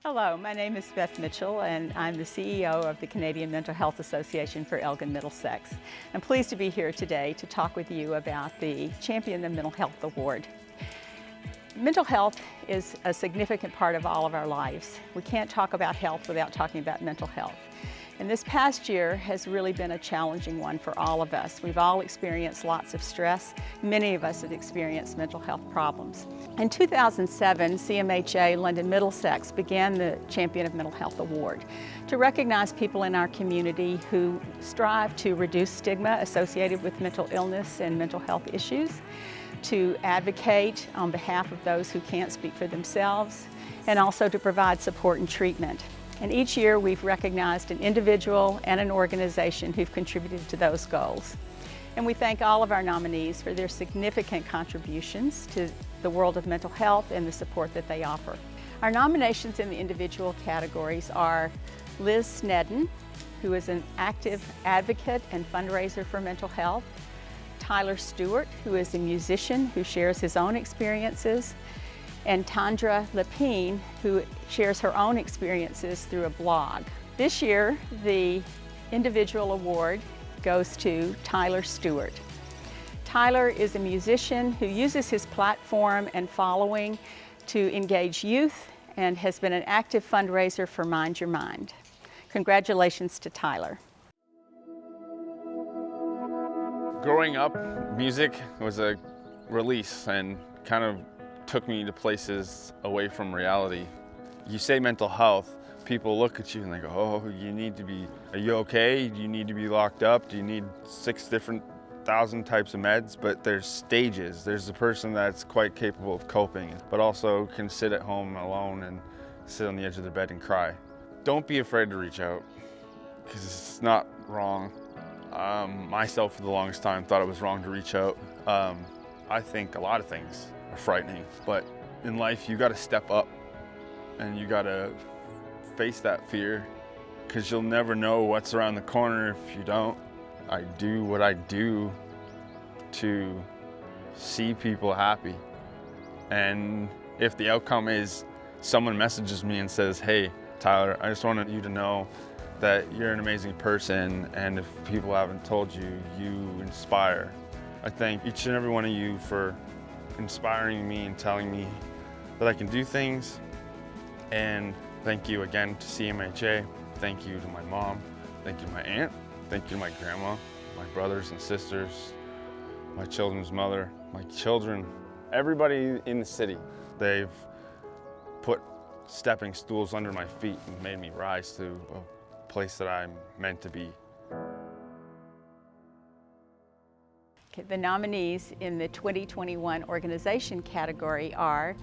Hello, my name is Beth Mitchell and I'm the CEO of the Canadian Mental Health Association for Elgin-Middlesex. I'm pleased to be here today to talk with you about the Champion of Mental Health Award. Mental health is a significant part of all of our lives. We can't talk about health without talking about mental health. And this past year has really been a challenging one for all of us. We've all experienced lots of stress. Many of us have experienced mental health problems. In 2007, CMHA Elgin-Middlesex began the Champion of Mental Health Award to recognize people in our community who strive to reduce stigma associated with mental illness and mental health issues, to advocate on behalf of those who can't speak for themselves, and also to provide support and treatment. And each year we've recognized an individual and an organization who've contributed to those goals. And we thank all of our nominees for their significant contributions to the world of mental health and the support that they offer. Our nominations in the individual categories are Liz Snedden, who is an active advocate and fundraiser for mental health, Tyler Stewart, who is a musician who shares his own experiences, and Tandra Lepine, who shares her own experiences through a blog. This year, the individual award goes to Tyler Stewart. Tyler is a musician who uses his platform and following to engage youth and has been an active fundraiser for Mind Your Mind. Congratulations to Tyler. Growing up, music was a release and kind of took me to places away from reality. You say mental health, people look at you and they go, oh, are you okay? Do you need to be locked up? Do you need 6,000 types of meds? But there's stages. There's the person that's quite capable of coping, but also can sit at home alone and sit on the edge of the bed and cry. Don't be afraid to reach out, because it's not wrong. Myself for the longest time thought it was wrong to reach out. I think a lot of things are frightening, but in life you got to step up and you got to face that fear, because you'll never know what's around the corner if you don't. I do what I do to see people happy, and if the outcome is someone messages me and says, hey Tyler, I just wanted you to know that you're an amazing person, and if people haven't told you, you inspire. I thank each and every one of you for inspiring me and telling me that I can do things. And thank you again to CMHA. Thank you to my mom. Thank you to my aunt. Thank you to my grandma, my brothers and sisters, my children's mother, my children, everybody in the city. They've put stepping stools under my feet and made me rise to a place that I'm meant to be. The nominees in the 2021 organization category are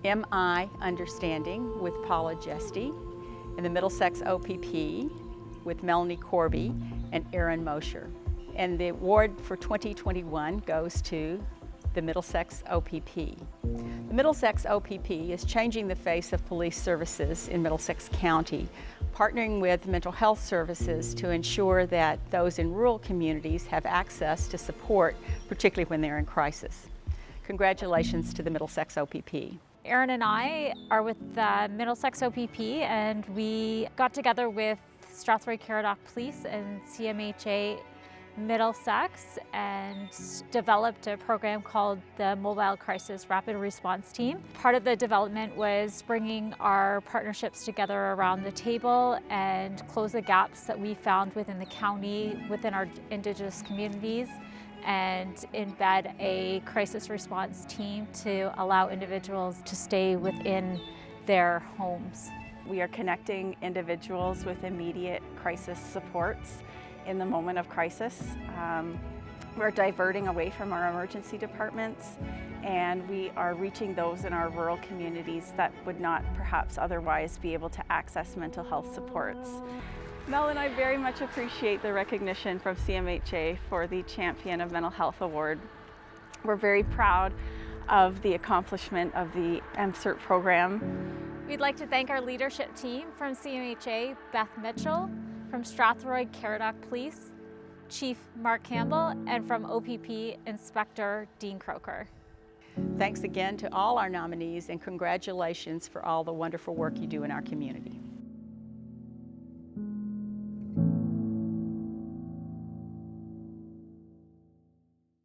MI Understanding with Paula Jesty, and the Middlesex OPP with Melanie Corby and Erin Mosher. And the award for 2021 goes to the Middlesex OPP. The Middlesex OPP is changing the face of police services in Middlesex County, partnering with mental health services to ensure that those in rural communities have access to support, particularly when they're in crisis. Congratulations to the Middlesex OPP. Erin and I are with the Middlesex OPP, and we got together with Strathroy Caradoc Police and CMHA Middlesex and developed a program called the Mobile Crisis Rapid Response Team. Part of the development was bringing our partnerships together around the table and close the gaps that we found within the county, within our Indigenous communities, and embed a crisis response team to allow individuals to stay within their homes. We are connecting individuals with immediate crisis supports in the moment of crisis. We're diverting away from our emergency departments, and we are reaching those in our rural communities that would not perhaps otherwise be able to access mental health supports. Mel and I very much appreciate the recognition from CMHA for the Champion of Mental Health Award. We're very proud of the accomplishment of the MCRRT program. We'd like to thank our leadership team from CMHA, Beth Mitchell, from Strathroy Caradoc Police, Chief Mark Campbell, and from OPP Inspector Dean Croker. Thanks again to all our nominees and congratulations for all the wonderful work you do in our community.